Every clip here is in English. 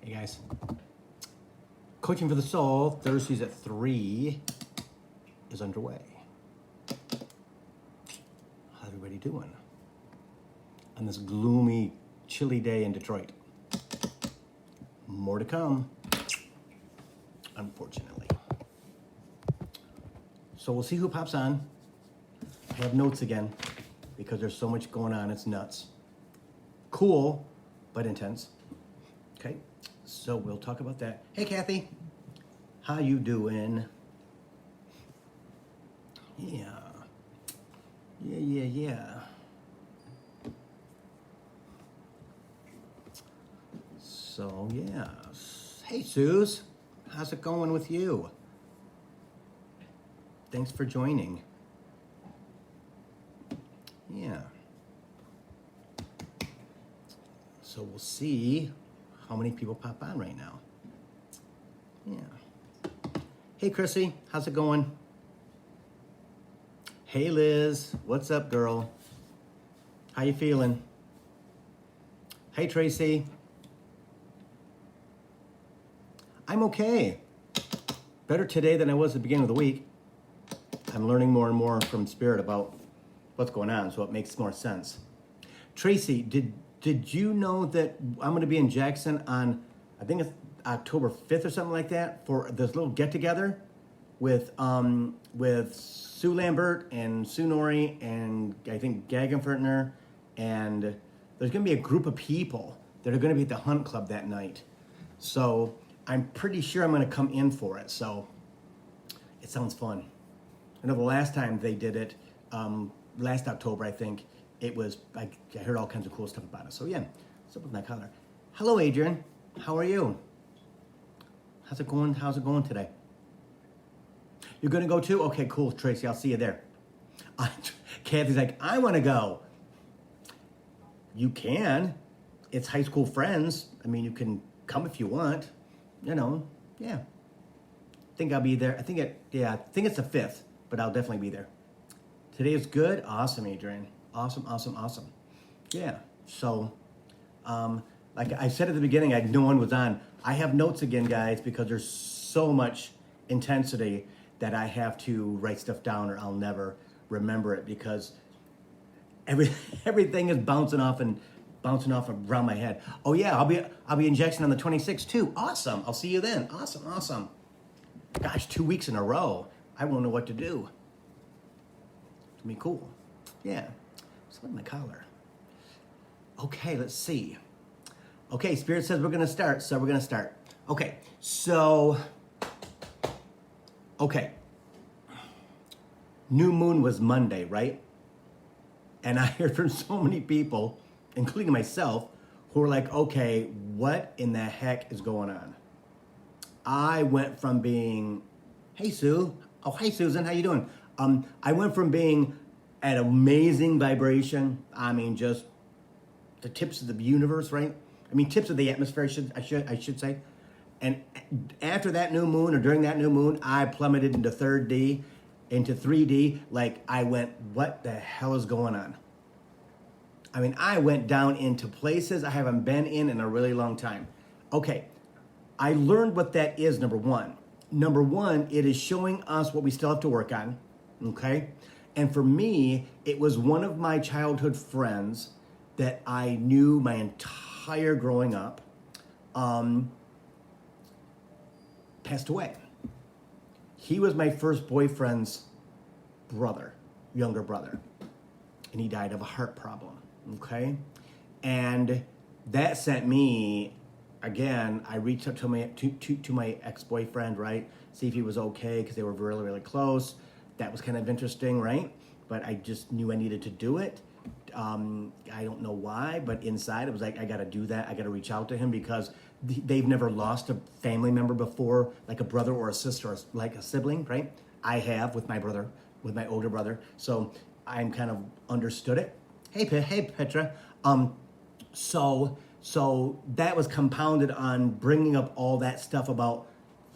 Hey guys, Coaching for the Soul, Thursdays at 3 is underway. How's everybody doing on this gloomy, chilly day in Detroit? More to come, unfortunately. So we'll see who pops on. I have notes again because there's so much going on, it's nuts. Cool, but intense. Okay, so we'll talk about that. Hey Kathy, how you doing? Yeah. So yeah, hey Suze, how's it going with you? Thanks for joining. Yeah. So we'll see how many people pop on right now. Yeah. Hey Chrissy, how's it going? Hey Liz, what's up girl? How you feeling? Hey Tracy. I'm okay. Better today than I was at the beginning of the week. I'm learning more and more from Spirit about what's going on, so it makes more sense. Tracy, did you know that I'm going to be in Jackson on, I think it's October 5th or something like that, for this little get-together with Sue Lambert and Sue Norrie and I think Gagenfertner, and there's going to be a group of people that are going to be at the Hunt Club that night. So I'm pretty sure I'm going to come in for it, so it sounds fun. I know the last time they did it, last October, I think, it was, I heard all kinds of cool stuff about it. So yeah, what's up with my collar? Hello, Adrian. How are you? How's it going? How's it going today? You're gonna go too? Okay, cool, Tracy. I'll see you there. Kathy's like, I want to go. You can. It's high school friends. I mean, you can come if you want. You know, yeah. I think I'll be there. I think it's the 5th, but I'll definitely be there. Today is good. Awesome, Adrian. Awesome. Yeah. So, like I said at the beginning, no one was on. I have notes again, guys, because there's so much intensity that I have to write stuff down or I'll never remember it because everything is bouncing off around my head. Oh yeah, I'll be in Jackson on the 26th too. Awesome. I'll see you then. Awesome. Gosh, 2 weeks in a row. I won't know what to do. It's gonna be cool. Yeah. So my collar. Okay, let's see. Okay, Spirit says we're gonna start, so we're gonna start. Okay, so New moon was Monday, right? And I heard from so many people, including myself, who were like, okay, what in the heck is going on? I went from being, hey Sue, oh hey Susan, how you doing? I went from being at amazing vibration, I mean just the tips of the universe, right? I mean tips of the atmosphere, I should say. And after that new moon or during that new moon, I plummeted into 3D, into 3D, like I went, what the hell is going on? I mean, I went down into places I haven't been in a really long time. Okay, I learned what that is, number one. Number one, it is showing us what we still have to work on, okay? And for me, it was one of my childhood friends that I knew my entire growing up, passed away. He was my first boyfriend's brother, younger brother, and he died of a heart problem, okay? And that sent me, again, I reached out to my ex-boyfriend, right? See if he was okay, because they were really, really close. That was kind of interesting, right? But I just knew I needed to do it. I don't know why, but inside it was like, I got to do that. I got to reach out to him because they've never lost a family member before, like a brother or a sister, or like a sibling, right? I have with my brother, with my older brother. So I'm kind of understood it. Hey Petra. So that was compounded on bringing up all that stuff about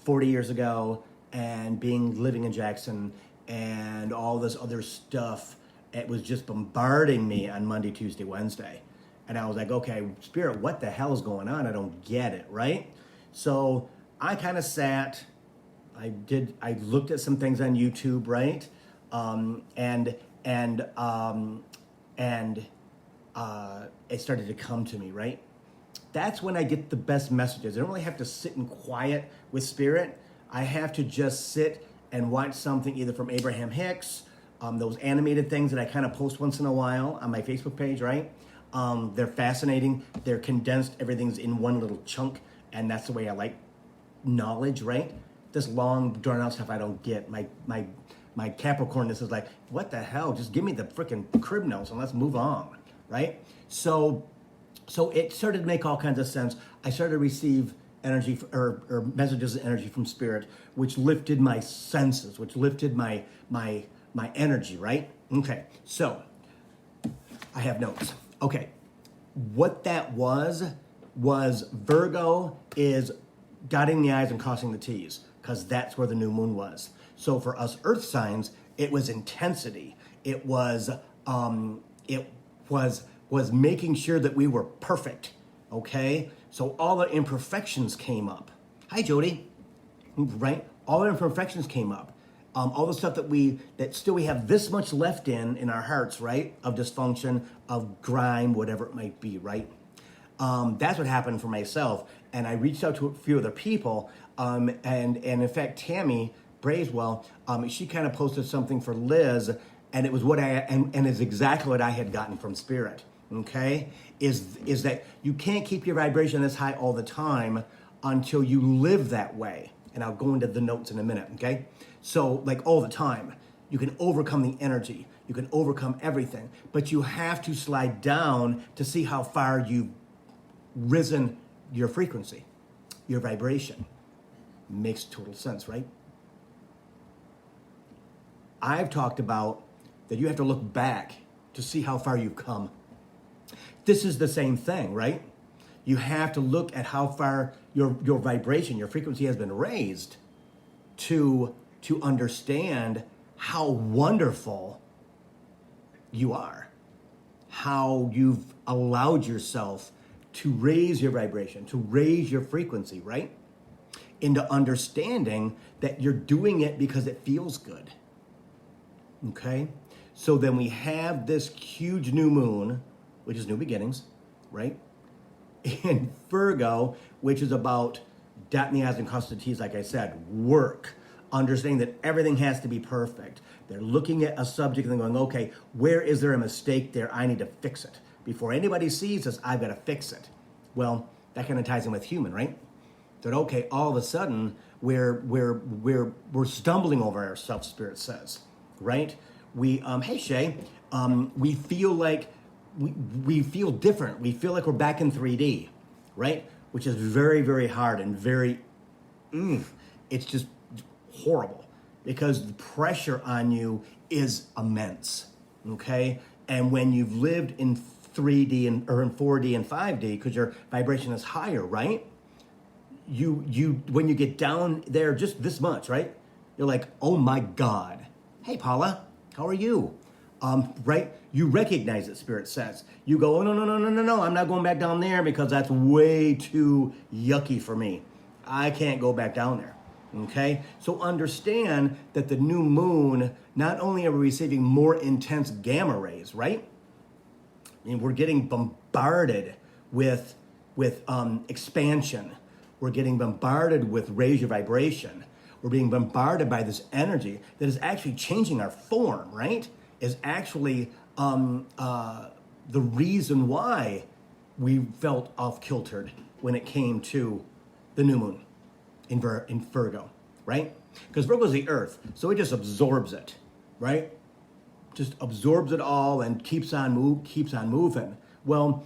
40 years ago and living in Jackson and all this other stuff. It was just bombarding me on Monday, Tuesday, Wednesday. And I was like, okay, Spirit, what the hell is going on? I don't get it, right? So I kind of sat, I looked at some things on YouTube, right? It started to come to me, right? That's when I get the best messages. I don't really have to sit in quiet with Spirit. I have to just sit and watch something either from Abraham Hicks, those animated things that I kind of post once in a while on my Facebook page, right? They're fascinating. They're condensed. Everything's in one little chunk, and that's the way I like knowledge, right? This long, drawn-out stuff I don't get. My Capricorn-ness is like, what the hell? Just give me the freaking crib notes and let's move on, right? So it started to make all kinds of sense. I started to receive energy or messages of energy from Spirit, which lifted my senses, which lifted my energy, right? Okay, so I have notes. Okay, what that was Virgo is dotting the I's and crossing the T's, because that's where the new moon was. So for us earth signs, it was intensity. It was making sure that we were perfect, okay? So all the imperfections came up. Hi, Jody, right? All the imperfections came up. All the stuff that still we have this much left in our hearts, right? Of dysfunction, of grime, whatever it might be, right? That's what happened for myself. And I reached out to a few other people. And in fact, Tammy Braswell, she kind of posted something for Liz, and it was and is exactly what I had gotten from Spirit. Okay, is that you can't keep your vibration this high all the time until you live that way. And I'll go into the notes in a minute. Okay, so like all the time, you can overcome the energy, you can overcome everything, but you have to slide down to see how far you've risen your frequency, your vibration. Makes total sense, right? I've talked about that you have to look back to see how far you've come. This is the same thing, right? You have to look at how far your vibration, your frequency has been raised to understand how wonderful you are, how you've allowed yourself to raise your vibration, to raise your frequency, right? Into understanding that you're doing it because it feels good. Okay? So then we have this huge new moon, which is new beginnings, right? In Virgo, which is about dotting the I's and crossing the T's, like I said, work, understanding that everything has to be perfect. They're looking at a subject and going, okay, where is there a mistake there? I need to fix it. Before anybody sees this, I've got to fix it. Well, that kind of ties in with human, right? That okay, all of a sudden we're stumbling over ourselves, Spirit says, right? We hey Shay, we feel like we feel different. We feel like we're back in 3D, right? Which is very, very hard and very it's just horrible because the pressure on you is immense. Okay? And when you've lived in 3D or in 4D and 5D, because your vibration is higher, right? You when you get down there just this much, right? You're like, oh my God. Hey Paula, how are you? Right? You recognize it, Spirit says. You go, oh no, I'm not going back down there because that's way too yucky for me. I can't go back down there. Okay? So understand that the new moon, not only are we receiving more intense gamma rays, right? I mean, we're getting bombarded with expansion. We're getting bombarded with raise your vibration. We're being bombarded by this energy that is actually changing our form, right? Is actually the reason why we felt off-kiltered when it came to the new moon in Virgo, right? Because Virgo is the earth, so it just absorbs it, right? Just absorbs it all and keeps on moving. Well,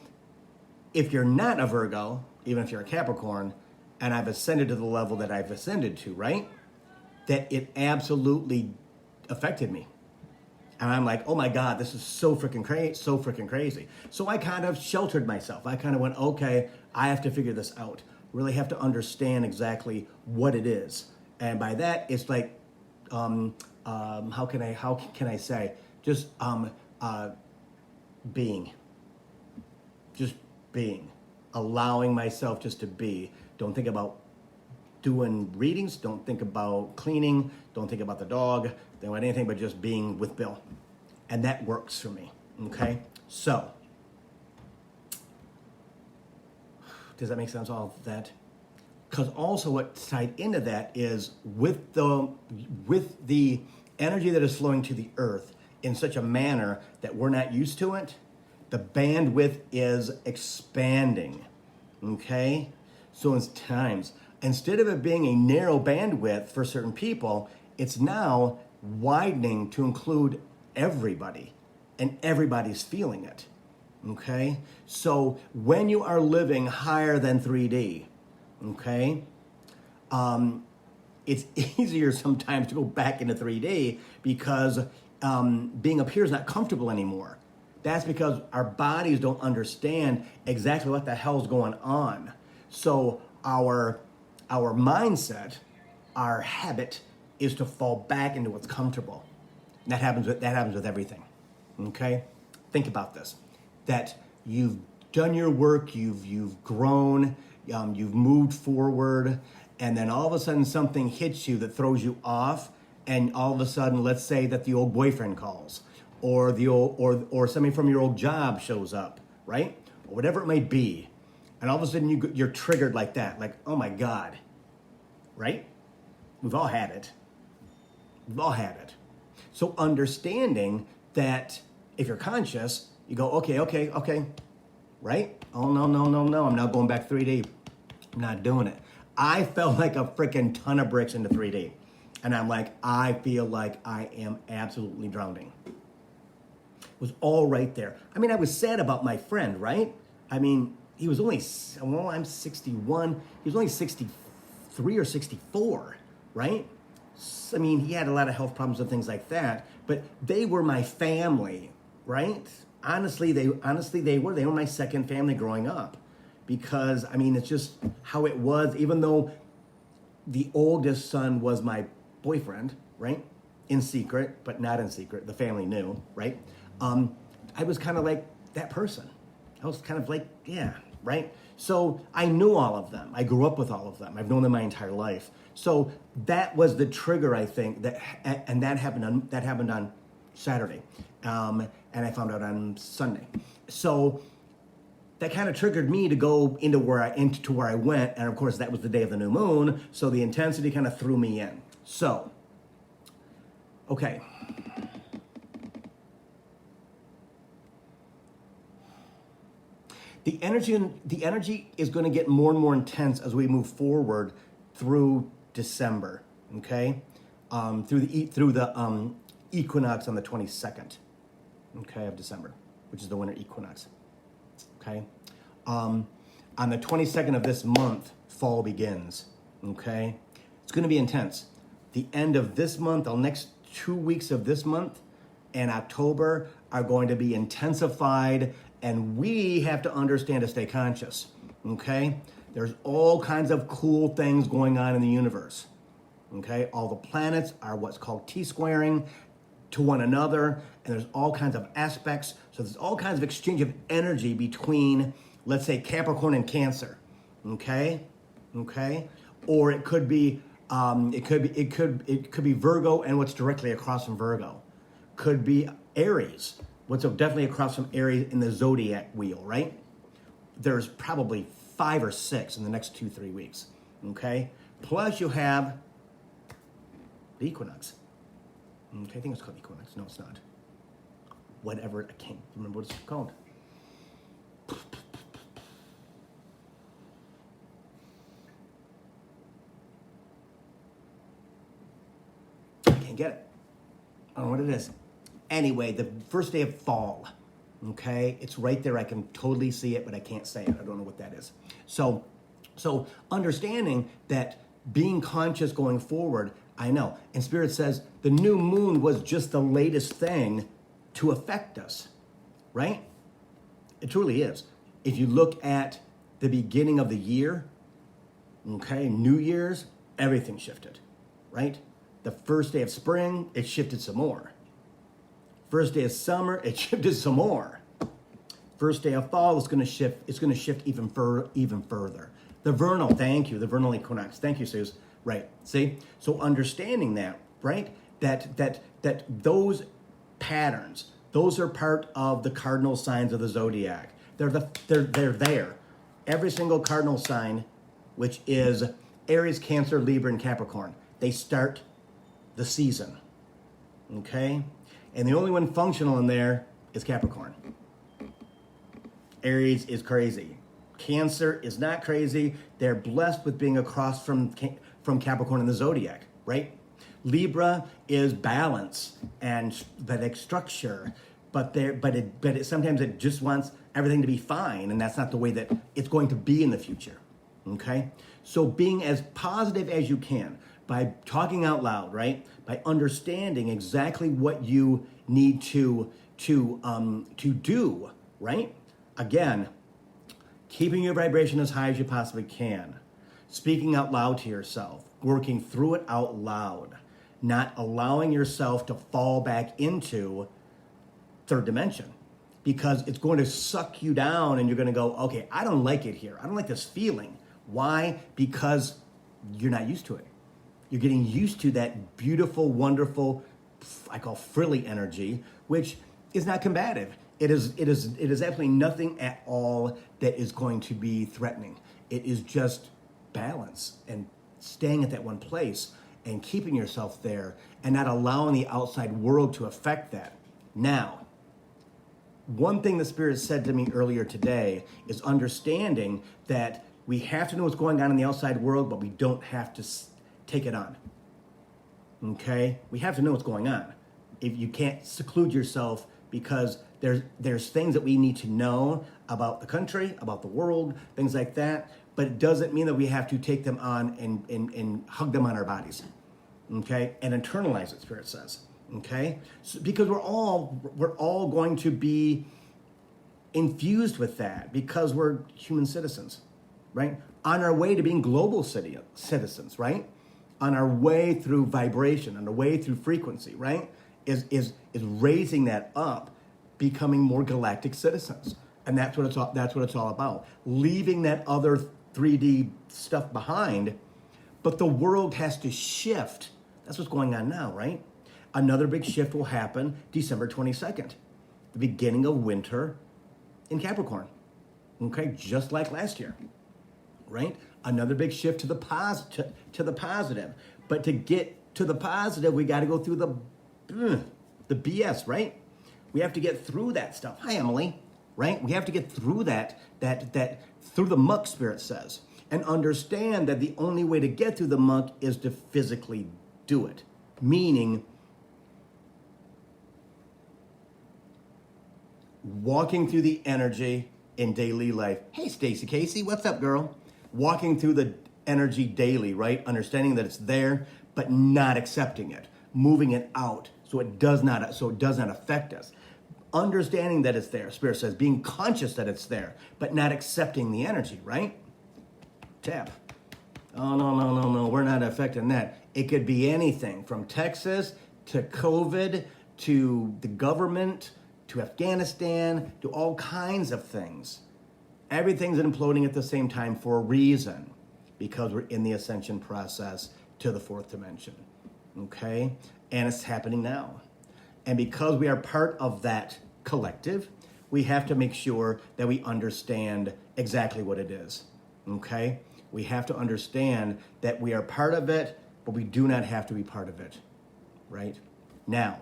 if you're not a Virgo, even if you're a Capricorn, and I've ascended to the level that I've ascended to, right? That it absolutely affected me. And I'm like, oh my God, this is so freaking crazy. So I kind of sheltered myself. I kind of went, okay, I have to figure this out. Really have to understand exactly what it is. And by that, it's like, how can I say? Just being. just being, allowing myself just to be. Don't think about doing readings, don't think about cleaning, don't think about the dog, don't want anything but just being with Bill. And that works for me, okay? So, does that make sense, all of that? Because also what's tied into that is with the energy that is flowing to the earth in such a manner that we're not used to it, the bandwidth is expanding, okay? So in times, instead of it being a narrow bandwidth for certain people, it's now widening to include everybody, and everybody's feeling it, okay? So when you are living higher than 3D, okay, it's easier sometimes to go back into 3D because being up here is not comfortable anymore. That's because our bodies don't understand exactly what the hell's going on. So our mindset, our habit is to fall back into what's comfortable. And that happens with everything. Okay? Think about this. That you've done your work, you've grown, you've moved forward, and then all of a sudden something hits you that throws you off, and all of a sudden, let's say that the old boyfriend calls, or or somebody from your old job shows up, right? Or whatever it may be. And all of a sudden you're triggered like that, like, oh my God, right? We've all had it. We've all had it. So understanding that if you're conscious, you go, okay, right? Oh, no, I'm not going back 3D. I'm not doing it. I felt like a freaking ton of bricks into 3D. And I'm like, I feel like I am absolutely drowning. It was all right there. I mean, I was sad about my friend, right? I mean, he was only, well, I'm 61. He was only 63 or 64, right? I mean, he had a lot of health problems and things like that, but they were my family, right? Honestly, they were my second family growing up, because I mean, it's just how it was. Even though the oldest son was my boyfriend, right? In secret, but not in secret. The family knew, right? I was kind of like that person. I was kind of like, yeah, right? So I knew all of them. I grew up with all of them. I've known them my entire life. So that was the trigger, I think, that happened on Saturday, and I found out on Sunday. So that kind of triggered me to go into where I went, and of course that was the day of the new moon. So the intensity kind of threw me in. So, okay. The energy is going to get more and more intense as we move forward through December, okay? Through the equinox on the 22nd, okay, of December, which is the winter equinox, okay? On the 22nd of this month, fall begins, okay? It's going to be intense. The end of this month, the next 2 weeks of this month and October are going to be intensified, and we have to understand to stay conscious, okay? There's all kinds of cool things going on in the universe, okay? All the planets are what's called T-squaring to one another, and there's all kinds of aspects. So there's all kinds of exchange of energy between, let's say, Capricorn and Cancer, okay? Okay? Or it could be Virgo and what's directly across from Virgo. Could be Aries, what's definitely across from Aries in the zodiac wheel, right? There's probably 5 or 6 in the next 2-3 weeks, okay? Plus you have the equinox. Okay, I think it's called equinox. No, it's not. Whatever, I can't remember what it's called. I can't get it. I don't know what it is. Anyway, the first day of fall, okay? It's right there. I can totally see it, but I can't say it. I don't know what that is. So understanding that being conscious going forward, I know. And Spirit says the new moon was just the latest thing to affect us, right? It truly is. If you look at the beginning of the year, okay, New Year's, everything shifted, right? The first day of spring, it shifted some more. First day of summer, it shifted some more. first day of fall is going to shift. It's going to shift even further. The vernal, thank you. The vernal equinox, thank you, Suze. Right. See. So understanding that, right? That those patterns, those are part of the cardinal signs of the zodiac. They're there. Every single cardinal sign, which is Aries, Cancer, Libra, and Capricorn, they start the season. Okay? And the only one functional in there is Capricorn. Aries is crazy. Cancer is not crazy. They're blessed with being across from Capricorn in the zodiac, right? Libra is balance and like structure, but sometimes it just wants everything to be fine, and that's not the way that it's going to be in the future. Okay? So being as positive as you can by talking out loud, right? By understanding exactly what you need to do, right? Again, keeping your vibration as high as you possibly can. Speaking out loud to yourself, working through it out loud, not allowing yourself to fall back into third dimension, because it's going to suck you down and you're going to go, okay, I don't like it here. I don't like this feeling. Why? Because you're not used to it. You're getting used to that beautiful, wonderful, I call frilly energy, which is not combative. It is absolutely nothing at all that is going to be threatening. It is just balance and staying at that one place and keeping yourself there and not allowing the outside world to affect that. Now, one thing the Spirit said to me earlier today is understanding that we have to know what's going on in the outside world, but we don't have to take it on. Okay? We have to know what's going on. If you can't seclude yourself, because there's things that we need to know about the country, about the world, things like that, but it doesn't mean that we have to take them on and hug them on our bodies, okay? And internalize it, Spirit says, okay? So, because we're all going to be infused with that because we're human citizens, right? On our way to being global citizens, right? On our way through vibration, on our way through frequency, right? Is raising that up, becoming more galactic citizens. And that's what it's all about. Leaving that other 3D stuff behind, but the world has to shift. That's what's going on now, right? Another big shift will happen December 22nd, the beginning of winter in Capricorn. Okay, just like last year, right? Another big shift to the positive. But to get to the positive, we got to go through the BS, right? We have to get through that stuff. Hi, Emily. Right? We have to get through that through the muck, Spirit says, and understand that the only way to get through the muck is to physically do it. Meaning, walking through the energy in daily life. Hey, Stacy Casey, what's up, girl? Walking through the energy daily, right? Understanding that it's there, but not accepting it, moving it out so it does not affect us. Understanding that it's there, Spirit says, being conscious that it's there, but not accepting the energy, right? Tap. Oh, no, we're not affecting that. It could be anything from Texas to COVID to the government to Afghanistan to all kinds of things. Everything's imploding at the same time for a reason, because we're in the ascension process to the fourth dimension, okay? And it's happening now. And because we are part of that collective, we have to make sure that we understand exactly what it is, okay? We have to understand that we are part of it, but we do not have to be part of it, right? Now,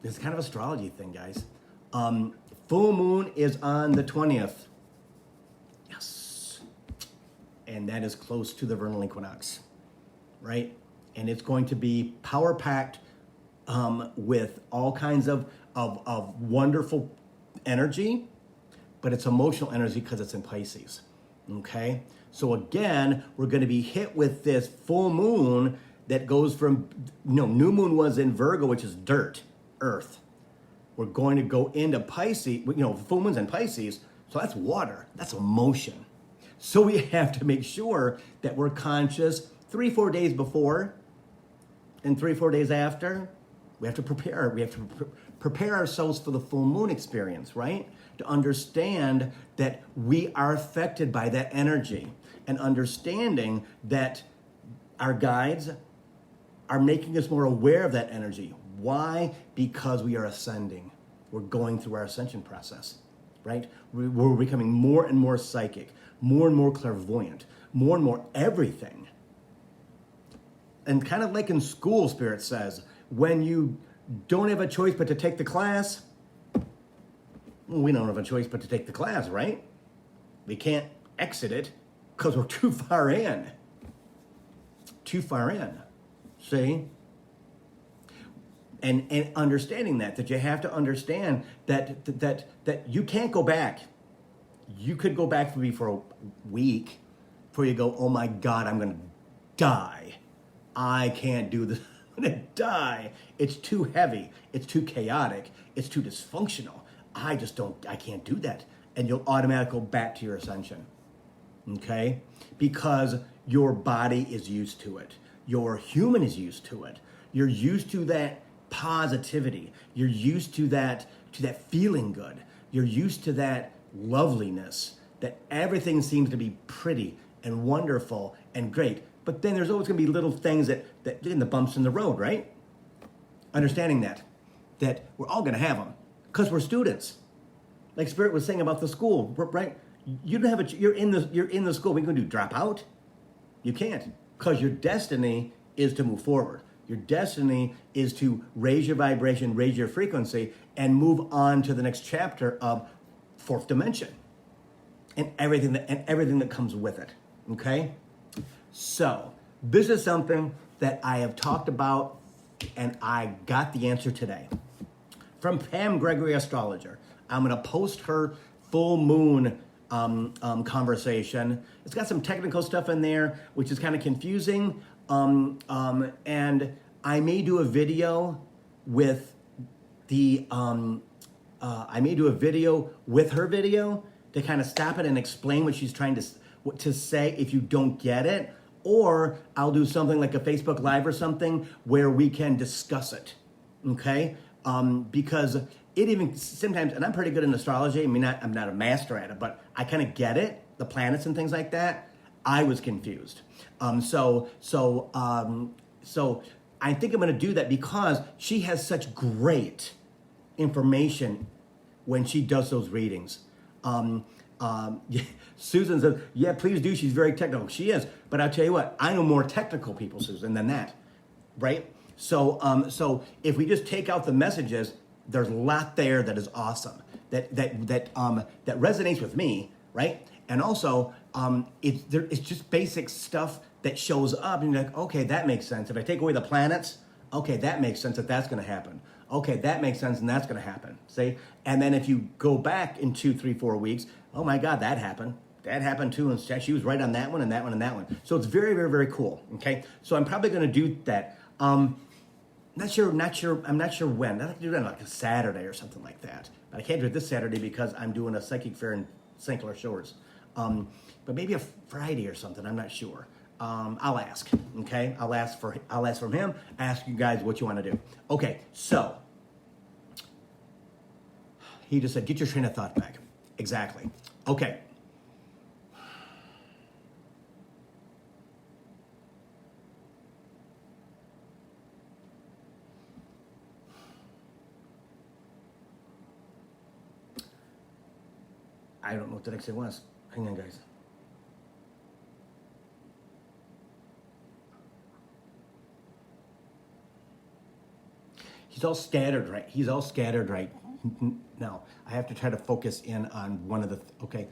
this is kind of an astrology thing, guys. Full moon is on the 20th. Yes. And that is close to the vernal equinox, right? And it's going to be power-packed with all kinds of wonderful energy, but it's emotional energy because it's in Pisces, okay? So again, we're going to be hit with this full moon that goes from, new moon was in Virgo, which is dirt, earth. We're going to go into Pisces, full moon's in Pisces, so that's water, that's emotion. So we have to make sure that we're conscious 3-4 days before and 3-4 days after. We have to prepare. We have to prepare ourselves for the full moon experience, right? To understand that we are affected by that energy, and understanding that our guides are making us more aware of that energy. Why? Because we are ascending. We're going through our ascension process, right? We're becoming more and more psychic, more and more clairvoyant, more and more everything. And kind of like in school, Spirit says, when you don't have a choice but to take the class, well, we don't have a choice but to take the class, right? We can't exit it because we're too far in. Too far in. See? And understanding that you have to understand that you can't go back. You could go back maybe for a week before you go, oh my God, I'm going to die. I can't do this. I'm going to die. It's too heavy. It's too chaotic. It's too dysfunctional. I can't do that. And you'll automatically go back to your ascension. Okay? Because your body is used to it. Your human is used to it. You're used to that positivity. You're used to that feeling good. You're used to that loveliness, that everything seems to be pretty and wonderful and great. But then there's always going to be little things that in the bumps in the road, right? Understanding that we're all going to have them because we're students. Like Spirit was saying about the school, right? You don't have you're in the school. What are you going to do? Drop out? You can't, because your destiny is to move forward. Your destiny is to raise your vibration, raise your frequency, and move on to the next chapter of fourth dimension, and everything that comes with it. Okay, so this is something that I have talked about, and I got the answer today from Pam Gregory Astrologer. I'm going to post her full moon conversation. It's got some technical stuff in there, which is kind of confusing. And I may do a video with her video to kind of stop it and explain what she's trying to say if you don't get it. Or I'll do something like a Facebook Live or something where we can discuss it. Okay? Because it even sometimes, and I'm pretty good in astrology. I mean, I'm not a master at it, but I kind of get it, the planets and things like that. I was confused. So I think I'm going to do that because she has such great information when she does those readings. Susan says, yeah, please do. She's very technical. She is. But I'll tell you what, I know more technical people, Susan, than that, right? So if we just take out the messages, there's a lot there that is awesome, that resonates with me, right? And also, it's just basic stuff that shows up, and you're like, okay, that makes sense. If I take away the planets, okay, that makes sense that that's going to happen. Okay, that makes sense, and that's going to happen. See? And then if you go back in 2, 3, 4 weeks, oh my God, that happened. That happened too, and she was right on that one, and that one, and that one. So it's very, very, very cool. Okay, so I'm probably going to do that. Not sure. I'm not sure when. I'd have to do that on like a Saturday or something like that. But I can't do it this Saturday because I'm doing a psychic fair in St. Clair Shores. But maybe a Friday or something. I'm not sure. I'll ask. Okay, I'll ask from him. Ask you guys what you want to do. Okay, so he just said, get your train of thought back. Exactly. Okay. I don't know what the next thing was. Hang on, guys. He's all scattered right now. I have to try to focus in on one of the, okay,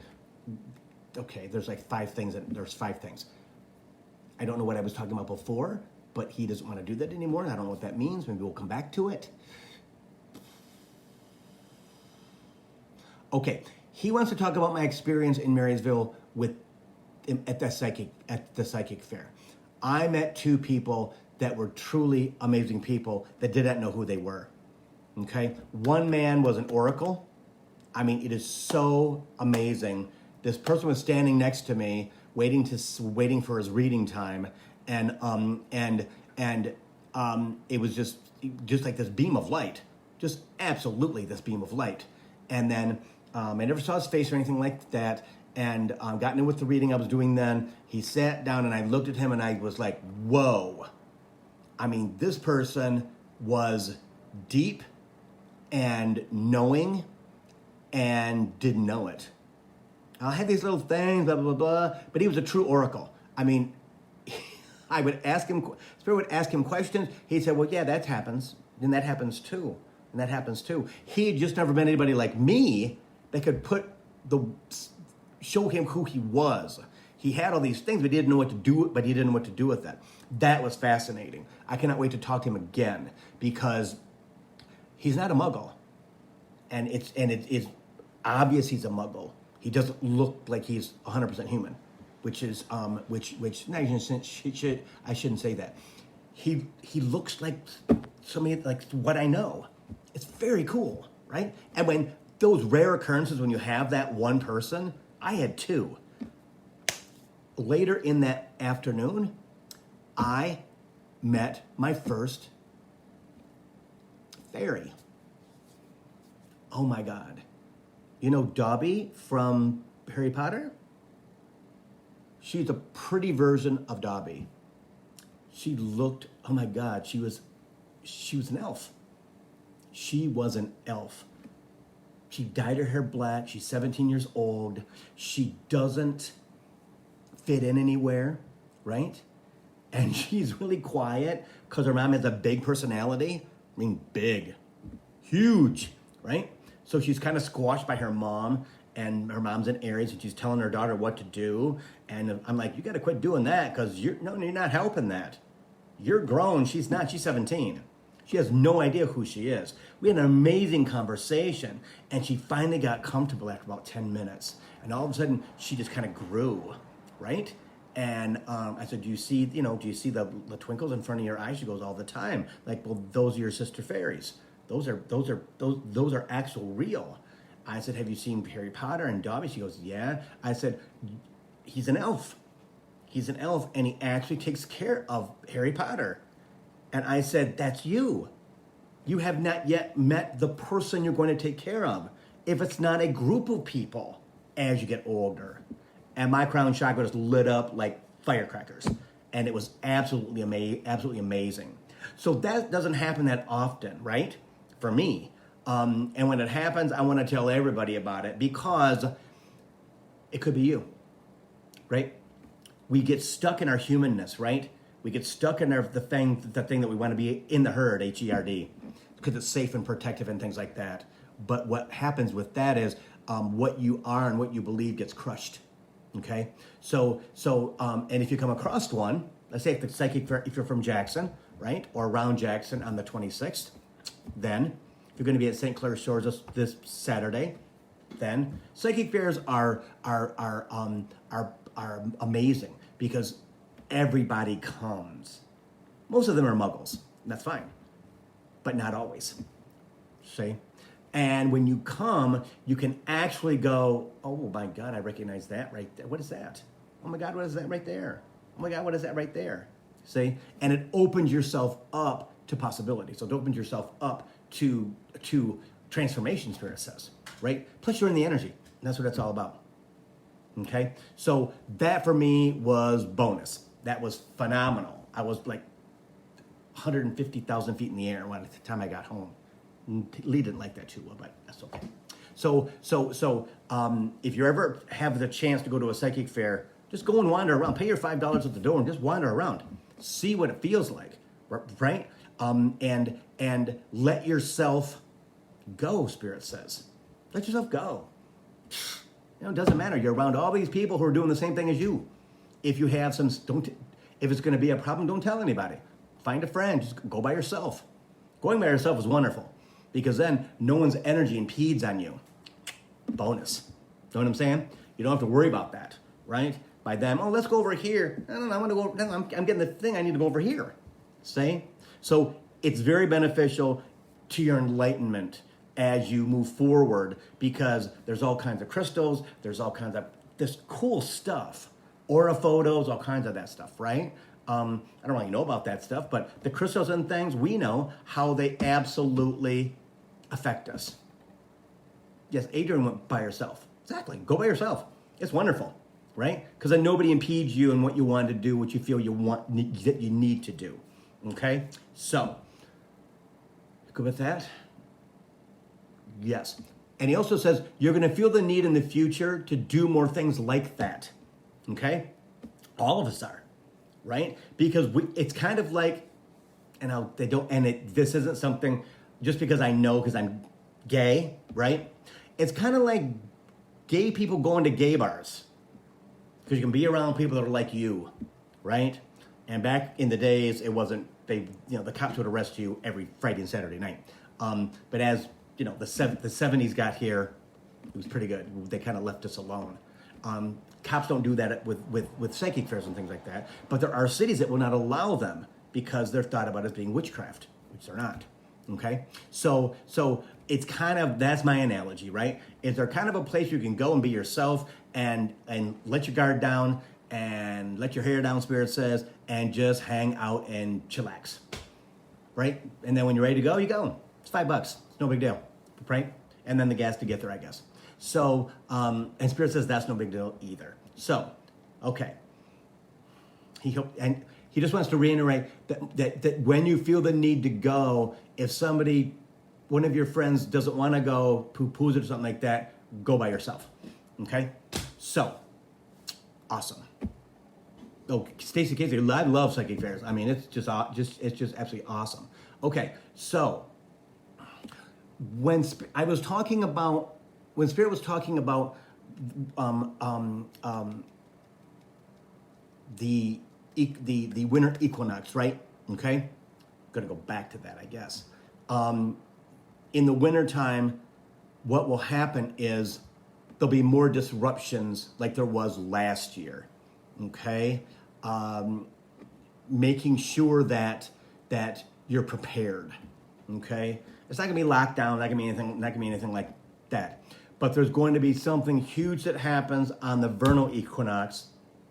there's like 5 things, there's 5 things. I don't know what I was talking about before, but he doesn't want to do that anymore. I don't know what that means. Maybe we'll come back to it. Okay, he wants to talk about my experience in Marysville at the psychic fair. I met 2 people that were truly amazing people that did not know who they were. Okay, one man was an oracle. I mean, it is so amazing. This person was standing next to me, waiting for his reading time, and it was just like this beam of light, just absolutely this beam of light. And then I never saw his face or anything like that. And got in with the reading I was doing then. He sat down and I looked at him and I was like, whoa. I mean, this person was deep and knowing and didn't know it. I had these little things, blah, blah, blah, blah, but he was a true oracle. I mean, I would ask him, Spirit would ask him questions. He said, well, yeah, that happens. And that happens too. And that happens too. He had just never been anybody like me that could show him who he was. He had all these things, but he didn't know what to do. But he didn't know what to do with that. That was fascinating. I cannot wait to talk to him again because he's not a Muggle, and it's obvious he's a Muggle. He doesn't look like he's 100% human, which is which. No, I shouldn't say that. He looks like somebody like what I know. It's very cool, right? And when those rare occurrences, when you have that one person, I had two. Later in that afternoon, I met my first fairy. Oh my God. You know Dobby from Harry Potter? She's a pretty version of Dobby. She looked, oh my God, she was an elf. She was an elf. She dyed her hair black. She's 17 years old. She doesn't fit in anywhere, right? And she's really quiet because her mom has a big personality. I mean, big, huge, right? So she's kind of squashed by her mom, and her mom's an Aries, and she's telling her daughter what to do. And I'm like, you got to quit doing that because you're not helping that. You're grown. She's not. She's 17. She has no idea who she is. We had an amazing conversation, and she finally got comfortable after about 10 minutes. And all of a sudden, she just kind of grew, right? And I said, do you see the twinkles in front of your eyes? She goes, all the time. Like, well, those are your sister fairies. Those are actual real. I said, have you seen Harry Potter and Dobby? She goes, yeah. I said, he's an elf. He's an elf, and he actually takes care of Harry Potter. And I said, that's you. You have not yet met the person you're going to take care of. If it's not a group of people as you get older. And my crown chakra just lit up like firecrackers. And it was absolutely amazing. So that doesn't happen that often, right? For me. And when it happens, I want to tell everybody about it because it could be you, right? We get stuck in our humanness, right? We get stuck in the thing that we want to be in the herd, H-E-R-D, because it's safe and protective and things like that. But what happens with that is what you are and what you believe gets crushed. Okay, so and if you come across one, let's say if the psychic fair, if you're from Jackson, right, or around Jackson on the 26th, then if you're going to be at St. Clair Shores this Saturday, then psychic fairs are amazing because everybody comes. Most of them are Muggles. That's fine, but not always. See. And when you come, you can actually go, oh my God, I recognize that right there. What is that? Oh my God, what is that right there? Oh my God, what is that right there? See? And it opens yourself up to possibilities. So it opens yourself up to transformation, Spirit says, right? Plus you're in the energy. And that's what it's all about. Okay? So that for me was bonus. That was phenomenal. I was like 150,000 feet in the air by the time I got home. Lee didn't like that too well, but that's okay. So if you ever have the chance to go to a psychic fair, just go and wander around. Pay your $5 at the door and just wander around. See what it feels like, right? And let yourself go, Spirit says. Let yourself go. You know, it doesn't matter. You're around all these people who are doing the same thing as you. If you have if it's going to be a problem, don't tell anybody. Find a friend. Just go by yourself. Going by yourself is wonderful. Because then no one's energy impedes on you. Bonus. Know what I'm saying? You don't have to worry about that, right? By them, oh, let's go over here. No, I want to go. No, I'm getting the thing. I need to go over here. See? So it's very beneficial to your enlightenment as you move forward because there's all kinds of crystals. There's all kinds of this cool stuff. Aura photos, all kinds of that stuff, right? I don't really know about that stuff, but the crystals and things, we know how they absolutely affect us. Yes, Adrian went by herself. Exactly. Go by yourself. It's wonderful, right? Because then nobody impedes you in what you want to do, what you feel that you need to do. Okay? So, good with that? Yes. And he also says you're going to feel the need in the future to do more things like that. Okay? All of us are, right? Because it's kind of like, this isn't something just because I know because I'm gay, right? It's kind of like gay people going to gay bars because you can be around people that are like you, right? And back in the days, it wasn't, the cops would arrest you every Friday and Saturday night. But as, the 70s got here, it was pretty good. They kind of left us alone. Cops don't do that with psychic fairs and things like that. But there are cities that will not allow them because they're thought about as being witchcraft, which they're not. Okay? So it's kind of, that's my analogy, right? Is there kind of a place you can go and be yourself and let your guard down and let your hair down, Spirit says, and just hang out and chillax, right? And then when you're ready to go, you go. It's $5. It's no big deal, right? And then the gas to get there, I guess. So, and Spirit says that's no big deal either. So, okay. He just wants to reiterate that when you feel the need to go, if one of your friends doesn't want to go, poo-poos it or something like that, go by yourself. Okay? So, awesome. Oh, Stacey Casey, I love psychic fairs. I mean, it's just absolutely awesome. Okay, so when Spirit was talking about the winter equinox, right? Okay, I'm gonna go back to that, I guess. In the wintertime, what will happen is there'll be more disruptions like there was last year. Okay, making sure that you're prepared. Okay, it's not gonna be lockdown, not gonna be anything like that. But there's going to be something huge that happens on the vernal equinox.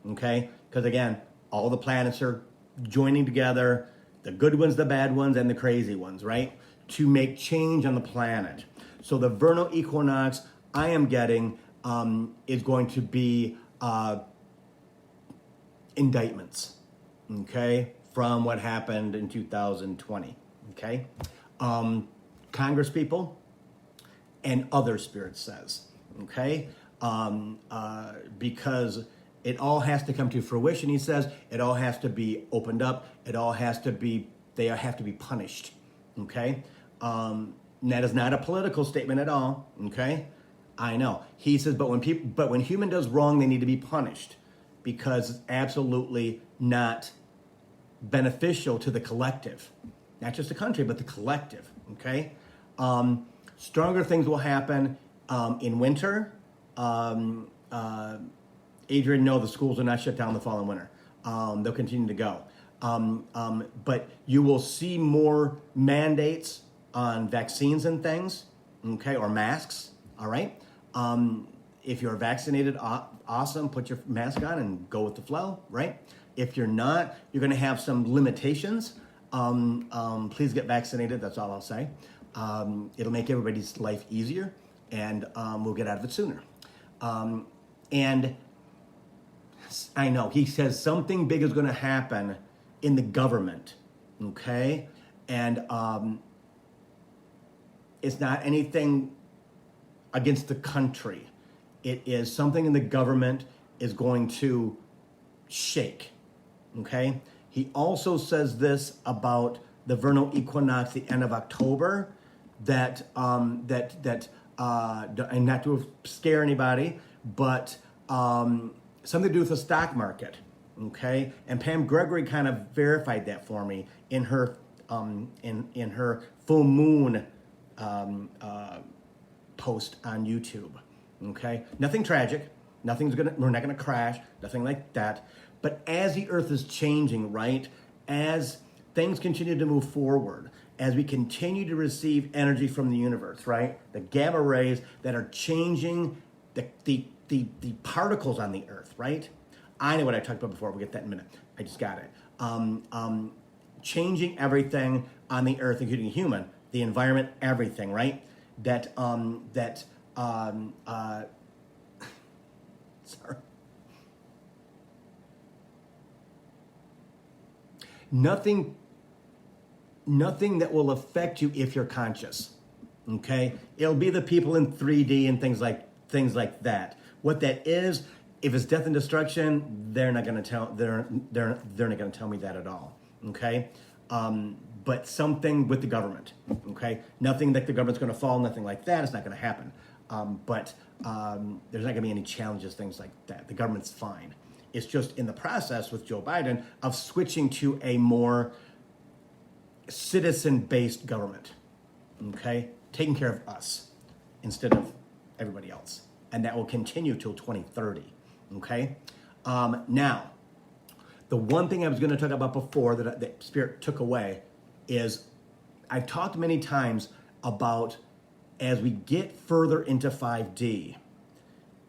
Okay, because again, all the planets are joining together, the good ones, the bad ones, and the crazy ones, right? To make change on the planet. So the vernal equinox I am getting is going to be indictments, okay, from what happened in 2020, okay? Congress people and other, Spirit says, okay? Because it all has to come to fruition, he says. It all has to be opened up. They have to be punished, okay? And that is not a political statement at all, okay? I know. He says, but when human does wrong, they need to be punished because it's absolutely not beneficial to the collective. Not just the country, but the collective, okay? Stronger things will happen in winter. Adrian, no, the schools are not shut down the fall and winter. They'll continue to go. But you will see more mandates on vaccines and things, okay, or masks, all right? If you're vaccinated, awesome, put your mask on and go with the flow, right? If you're not, you're gonna have some limitations. Please get vaccinated, that's all I'll say. It'll make everybody's life easier and we'll get out of it sooner. And I know, he says something big is gonna happen in the government, okay? And it's not anything against the country. It is something in the government is going to shake, okay? He also says this about the vernal equinox, the end of October, and not to scare anybody, but something to do with the stock market, okay? And Pam Gregory kind of verified that for me in her in her full moon post on YouTube, okay? Nothing tragic, we're not gonna crash, nothing like that. But as the earth is changing, right? As things continue to move forward, as we continue to receive energy from the universe, right? The gamma rays that are changing the particles on the earth, right? I know what I talked about before, we'll get that in a minute. I just got it. Changing everything on the earth, including human, the environment, everything, right? sorry. Nothing that will affect you if you're conscious. Okay? It'll be the people in 3D and things like that. What that is, if it's death and destruction, they're not going to tell me that at all. Okay? But something with the government. Okay? Nothing that the government's going to fall, nothing like that. It's not going to happen. But there's not going to be any challenges, things like that. The government's fine. It's just in the process with Joe Biden of switching to a more citizen-based government, okay? Taking care of us instead of everybody else. And that will continue till 2030, okay? Now, the one thing I was going to talk about before that Spirit took away is I've talked many times about as we get further into 5D,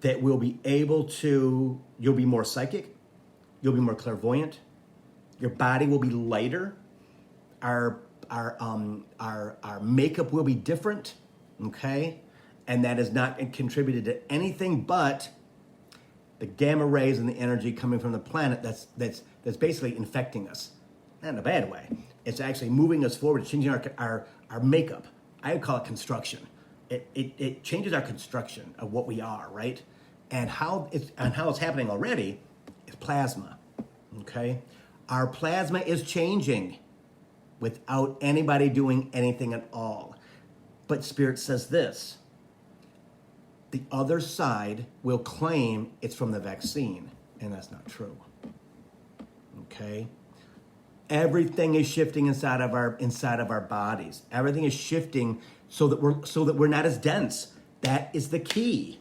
that we'll be able to, you'll be more psychic, you'll be more clairvoyant, your body will be lighter, our makeup will be different, okay? And that is not contributed to anything but the gamma rays and the energy coming from the planet that's basically infecting us. Not in a bad way. It's actually moving us forward, changing our makeup. I would call it construction. It changes our construction of what we are, right? And how it's happening already is plasma, okay? Our plasma is changing without anybody doing anything at all. But Spirit says this: the other side will claim it's from the vaccine, and that's not true, okay? Everything is shifting inside of our bodies. Everything is shifting so that we're not as dense. That is the key,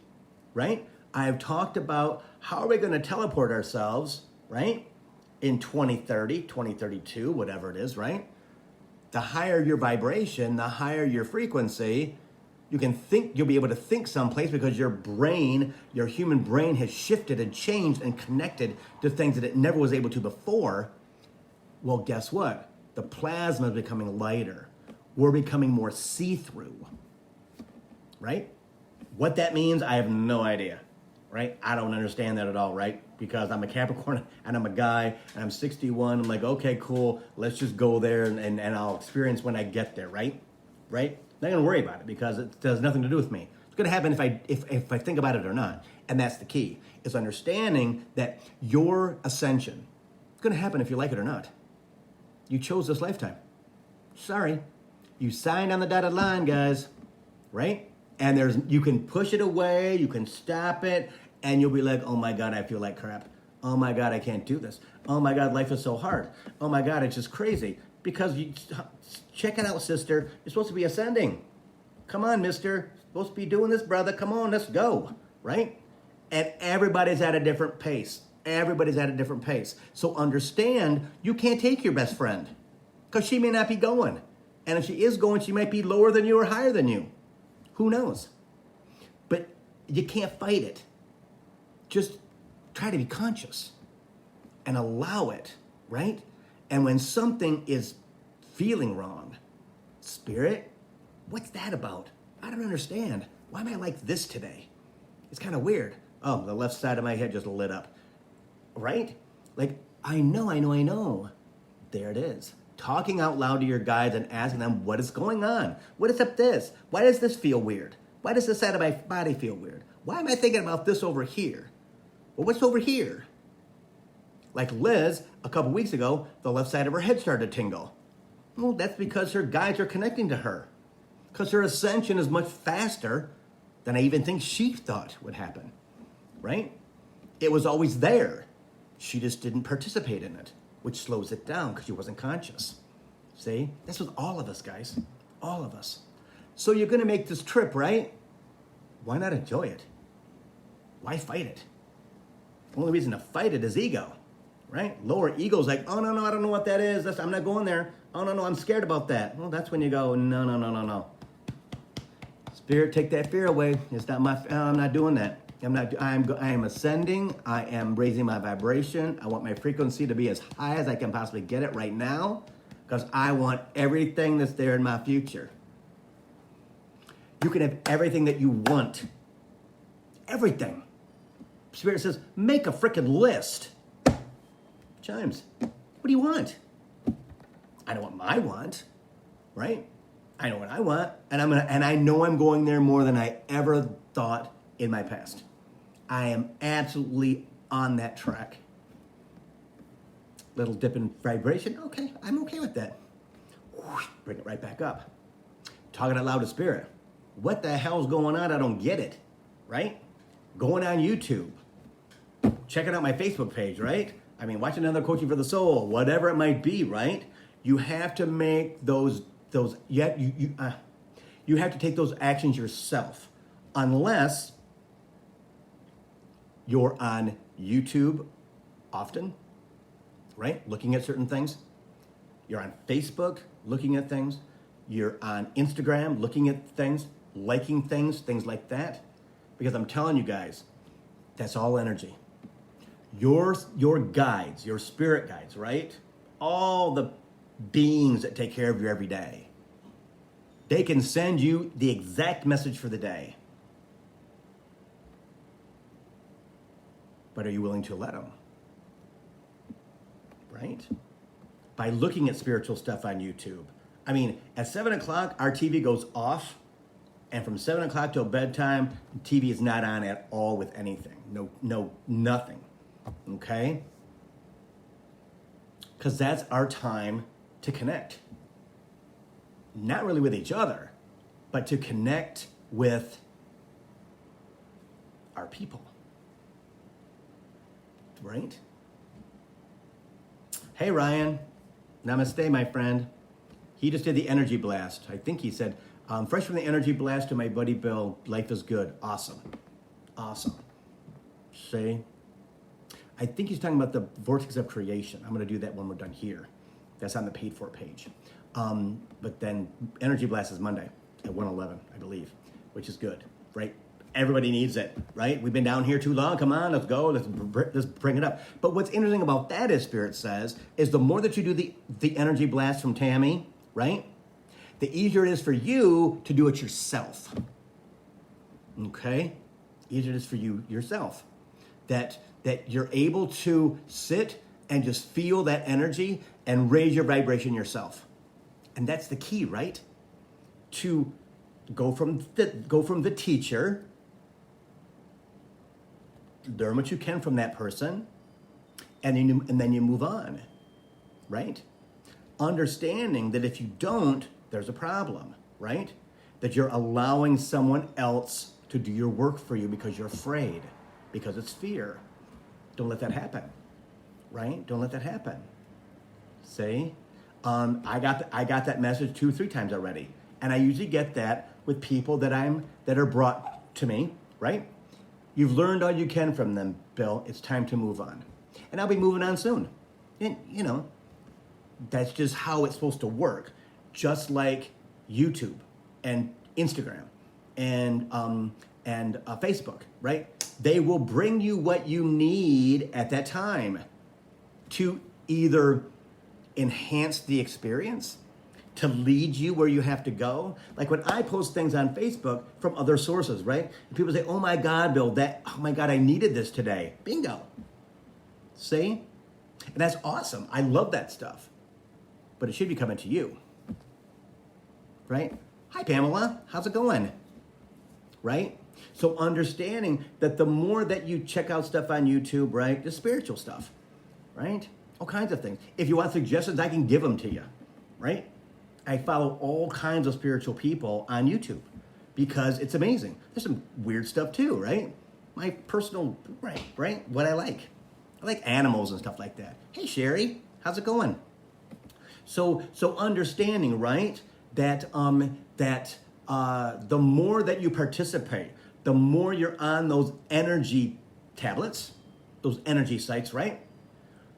right? I've talked about how are we going to teleport ourselves, right? In 2030, 2032, whatever it is, right? The higher your vibration, the higher your frequency, you'll be able to think someplace because your brain, your human brain has shifted and changed and connected to things that it never was able to before. Well, guess what? The plasma is becoming lighter. We're becoming more see-through, right? What that means, I have no idea, right? I don't understand that at all, right? Because I'm a Capricorn and I'm a guy and I'm 61. I'm like, okay, cool. Let's just go there and I'll experience when I get there, right? Right? Not gonna worry about it because it has nothing to do with me. It's gonna happen if I think about it or not. And that's the key, is understanding that your ascension is gonna happen if you like it or not. You chose this lifetime. Sorry. You signed on the dotted line, guys, right? And you can push it away, you can stop it, and you'll be like, oh my God, I feel like crap. Oh my God, I can't do this. Oh my God, life is so hard. Oh my God, it's just crazy. Because check it out, sister. You're supposed to be ascending. Come on, mister. You're supposed to be doing this, brother. Come on, let's go, right? And everybody's at a different pace. Everybody's at a different pace. So understand, you can't take your best friend because she may not be going. And if she is going, she might be lower than you or higher than you. Who knows? But you can't fight it. Just try to be conscious and allow it, right? And when something is feeling wrong, Spirit, what's that about? I don't understand. Why am I like this today? It's kind of weird. Oh, the left side of my head just lit up. Right? Like, I know. There it is. Talking out loud to your guides and asking them what is going on. What is up this? Why does this feel weird? Why does this side of my body feel weird? Why am I thinking about this over here? Well, what's over here? Like Liz, a couple weeks ago, the left side of her head started to tingle. Well, that's because her guides are connecting to her. Because her ascension is much faster than I even think she thought would happen. Right? It was always there. She just didn't participate in it, which slows it down because she wasn't conscious. See? That's with all of us, guys. All of us. So you're going to make this trip, right? Why not enjoy it? Why fight it? The only reason to fight it is ego, right? Lower ego's like, oh, no, I don't know what that is. I'm not going there. Oh, no, I'm scared about that. Well, that's when you go, no. Spirit, take that fear away. It's not I'm not doing that. I am ascending. I am raising my vibration. I want my frequency to be as high as I can possibly get it right now because I want everything that's there in my future. You can have everything that you want. Everything. Spirit says, make a freaking list. Chimes, what do you want? I know what I want, right? I know what I want, and I know I'm going there more than I ever thought in my past. I am absolutely on that track. Little dip in vibration, okay, I'm okay with that. Bring it right back up. Talking out loud to Spirit. What the hell's going on? I don't get it, right? Going on YouTube, checking out my Facebook page, right? I mean, watching another Coaching for the Soul, whatever it might be, right? You have to make those you have to take those actions yourself, unless you're on YouTube often, right? Looking at certain things. You're on Facebook, looking at things. You're on Instagram, looking at things, liking things, things like that. Because I'm telling you guys, that's all energy. Your guides, your spirit guides, right? All the beings that take care of you every day. They can send you the exact message for the day. But are you willing to let them? Right? By looking at spiritual stuff on YouTube. I mean, at 7 o'clock, our TV goes off. And from 7 o'clock till bedtime, TV is not on at all with anything. No, nothing. Okay? Because that's our time to connect. Not really with each other, but to connect with our people. Right? Hey, Ryan. Namaste, my friend. He just did the energy blast. I think he said, fresh from the energy blast to my buddy Bill, life is good. Awesome. Awesome. See? I think he's talking about the vortex of creation. I'm going to do that when we're done here. That's on the paid for page. But then energy blast is Monday at 1:11, I believe, which is good, right? Everybody needs it, right? We've been down here too long. Come on, let's go. Let's bring it up. But what's interesting about that is, Spirit says, is the more that you do the energy blast from Tammy, right? The easier it is for you to do it yourself. Okay? Easier it is for you yourself. That you're able to sit and just feel that energy and raise your vibration yourself. And that's the key, right? To go from the teacher, learn what you can from that person, and then you move on, right? Understanding that if you don't, there's a problem, right? That you're allowing someone else to do your work for you because you're afraid, because it's fear. Don't let that happen, right? Don't let that happen. See? I got that message 2-3 times already, and I usually get that with people that are brought to me, right? You've learned all you can from them, Bill. It's time to move on, and I'll be moving on soon. And that's just how it's supposed to work. Just like YouTube and Instagram and Facebook, right? They will bring you what you need at that time to either enhance the experience, to lead you where you have to go. Like when I post things on Facebook from other sources, right? And people say, oh my God, Bill, I needed this today. Bingo. See? And that's awesome. I love that stuff. But it should be coming to you. Right? Hi, Pamela. How's it going? Right? So understanding that the more that you check out stuff on YouTube, right? The spiritual stuff, right? All kinds of things. If you want suggestions, I can give them to you, right? I follow all kinds of spiritual people on YouTube because it's amazing. There's some weird stuff too, right? My personal, right? What I like animals and stuff like that. Hey, Sherry, how's it going? So understanding, right? That the more that you participate, the more you're on those energy tablets, those energy sites, right?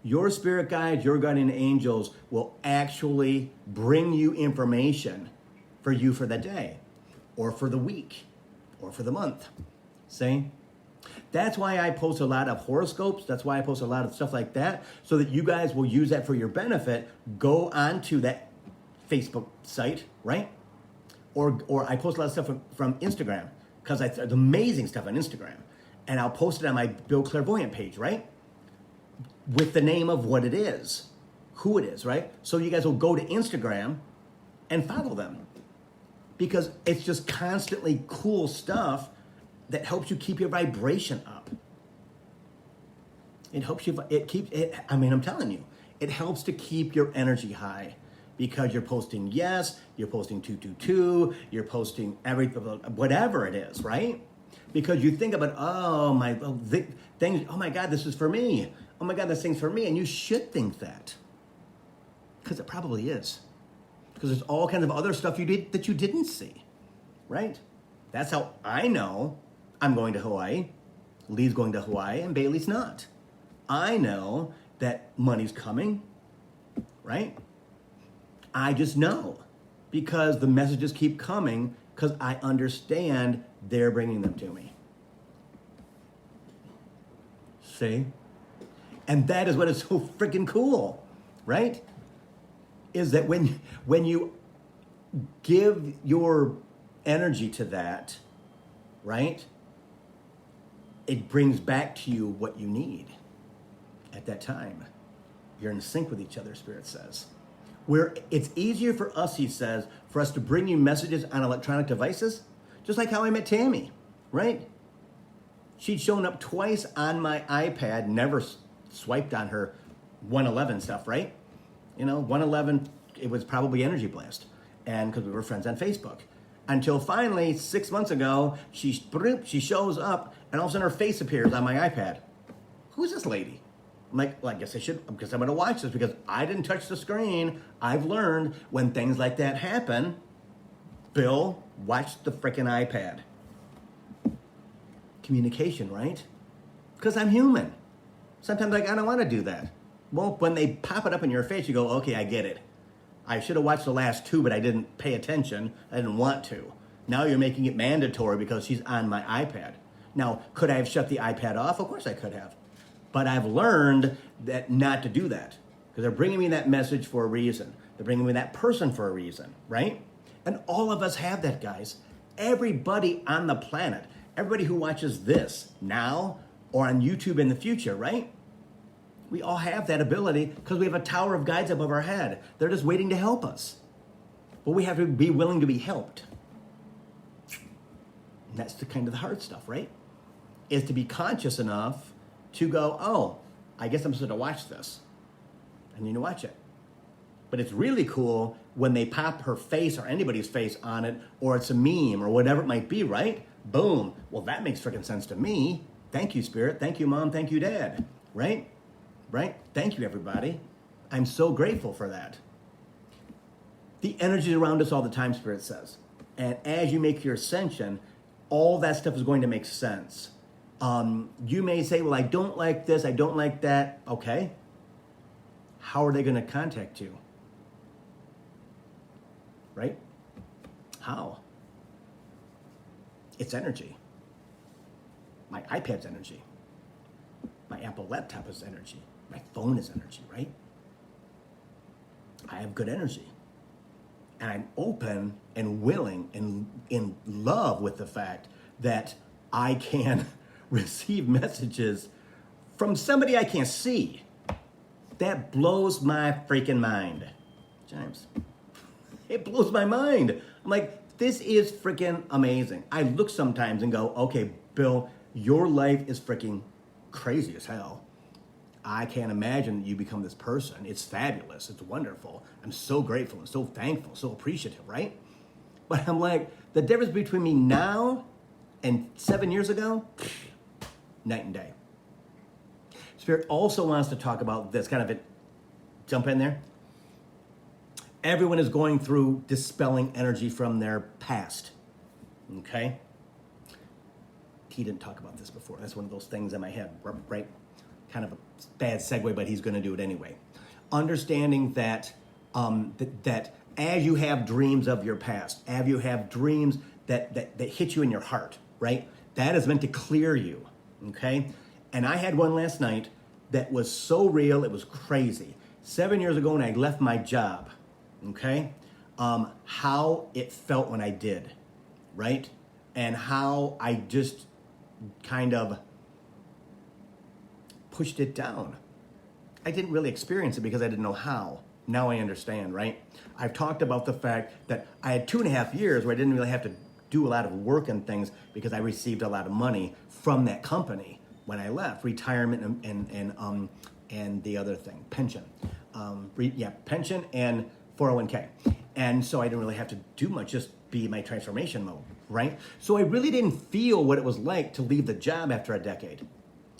Your spirit guides, your guardian angels will actually bring you information for you for the day, or for the week, or for the month. See? That's why I post a lot of horoscopes. That's why I post a lot of stuff like that, so that you guys will use that for your benefit. Go onto that Facebook site, right? or I post a lot of stuff from Instagram because there's amazing stuff on Instagram, and I'll post it on my Bill Clairvoyant page, right? With the name of what it is, who it is, right? So you guys will go to Instagram and follow them because it's just constantly cool stuff that helps you keep your vibration up. It helps you, I'm telling you, it helps to keep your energy high because you're posting yes, you're posting 222, you're posting everything, whatever it is, right? Because you think about, things, oh my God, this is for me. Oh my God, this thing's for me. And you should think that because it probably is. Because there's all kinds of other stuff you did that you didn't see, right? That's how I know I'm going to Hawaii, Lee's going to Hawaii, and Bailey's not. I know that money's coming, right? I just know because the messages keep coming because I understand they're bringing them to me. See? And that is what is so freaking cool, right? Is that when you give your energy to that, right? It brings back to you what you need at that time. You're in sync with each other, Spirit says. Where it's easier for us, he says, for us to bring you messages on electronic devices, just like how I met Tammy, right? She'd shown up twice on my iPad, never swiped on her 111 stuff, right? 111, it was probably Energy Blast, and because we were friends on Facebook. Until finally, 6 months ago, she shows up, and all of a sudden her face appears on my iPad. Who's this lady? I'm like, well, I guess I should, because I'm going to watch this, because I didn't touch the screen. I've learned when things like that happen, Bill, watch the freaking iPad. Communication, right? Because I'm human. Sometimes I don't want to do that. Well, when they pop it up in your face, you go, okay, I get it. I should have watched the last two, but I didn't pay attention. I didn't want to. Now you're making it mandatory because she's on my iPad. Now, could I have shut the iPad off? Of course I could have. But I've learned that not to do that because they're bringing me that message for a reason. They're bringing me that person for a reason, right? And all of us have that, guys. Everybody on the planet, everybody who watches this now or on YouTube in the future, right? We all have that ability because we have a tower of guides above our head. They're just waiting to help us. But we have to be willing to be helped. And that's the kind of the hard stuff, right? Is to be conscious enough to go, oh, I guess I'm supposed to watch this. And you watch it. But it's really cool when they pop her face or anybody's face on it, or it's a meme or whatever it might be, right? Boom. Well, that makes freaking sense to me. Thank you, Spirit. Thank you, Mom. Thank you, Dad. Right? Right? Thank you, everybody. I'm so grateful for that. The energy is around us all the time, Spirit says. And as you make your ascension, all that stuff is going to make sense. You may say, well, I don't like this, I don't like that. Okay. How are they going to contact you? Right? How? It's energy. My iPad's energy. My Apple laptop is energy. My phone is energy, right? I have good energy. And I'm open and willing and in love with the fact that I can receive messages from somebody I can't see. That blows my freaking mind. James, it blows my mind. I'm like, this is freaking amazing. I look sometimes and go, okay, Bill, your life is freaking crazy as hell. I can't imagine that you become this person. It's fabulous. It's wonderful. I'm so grateful and so thankful, so appreciative, right? But I'm like, the difference between me now and 7 years ago, night and day. Spirit also wants to talk about this, kind of it, jump in there. Everyone is going through dispelling energy from their past, okay? He didn't talk about this before. That's one of those things in my head, right? Kind of a bad segue, but he's going to do it anyway. Understanding that that as you have dreams of your past, as you have dreams that hit you in your heart, right? That is meant to clear you, okay? And I had one last night that was so real, it was crazy. 7 years ago when I left my job, okay? how it felt when I did, right? And how I just kind of pushed it down. I didn't really experience it because I didn't know how. Now I understand, right? I've talked about the fact that I had 2.5 years where I didn't really have to do a lot of work and things because I received a lot of money from that company when I left, retirement and the other thing, pension. Pension and 401k. And so I didn't really have to do much, just be in my transformation mode, right? So I really didn't feel what it was like to leave the job after a decade.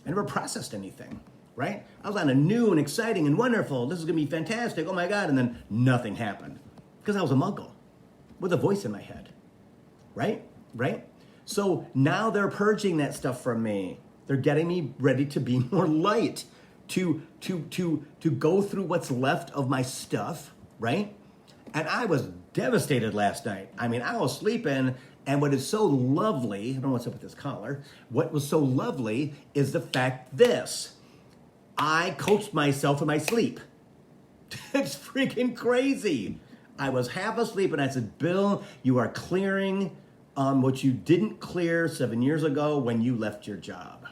I never processed anything, right? I was on a new and exciting and wonderful, this is gonna be fantastic, oh my God, and then nothing happened. Because I was a muggle with a voice in my head, right? So now they're purging that stuff from me. They're getting me ready to be more light, to go through what's left of my stuff, right? And I was devastated last night. I mean, I was sleeping, and what is so lovely, I don't know what's up with this collar, what was so lovely is the fact this, I coached myself in my sleep. It's freaking crazy. I was half asleep and I said, Bill, you are clearing what you didn't clear 7 years ago when you left your job.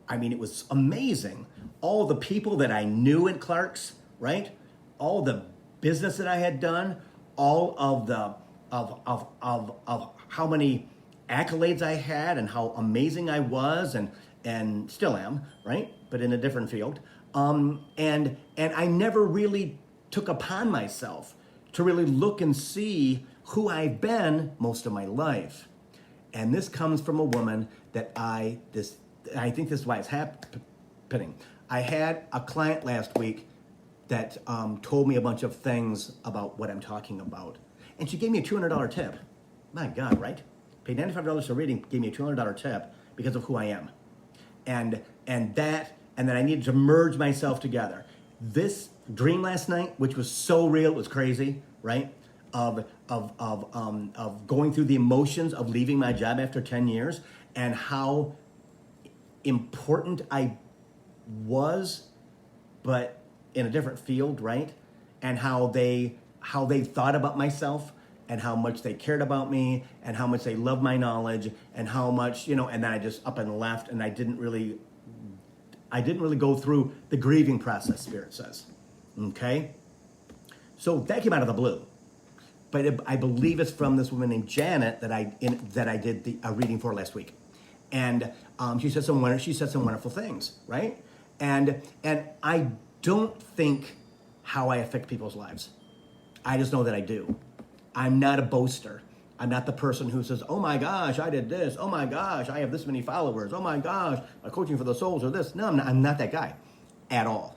I mean, it was amazing. All the people that I knew at Clark's, right? All the business that I had done, all of the of how many accolades I had and how amazing I was and still am, right? But in a different field. And I never really took upon myself to really look and see who I've been most of my life. And this comes from a woman that I think this is why it's happening. I had a client last week that told me a bunch of things about what I'm talking about. And she gave me a $200 tip. My God, right? Paid $95 for reading, gave me a $200 tip because of who I am. And then I needed to merge myself together. This dream last night, which was so real, it was crazy, right? Of going through the emotions of leaving my job after 10 years and how important I was, but in a different field, right? And how they thought about myself and how much they cared about me and how much they loved my knowledge and how much, and then I just up and left and I didn't really go through the grieving process, Spirit says. Okay? So that came out of the blue. But I believe it's from this woman named Janet that I did the reading for last week. And she said some wonderful things, right? And I don't think how I affect people's lives. I just know that I do. I'm not a boaster. I'm not the person who says, oh my gosh, I did this. Oh my gosh, I have this many followers. Oh my gosh, my coaching for the souls or this. No, I'm not that guy at all.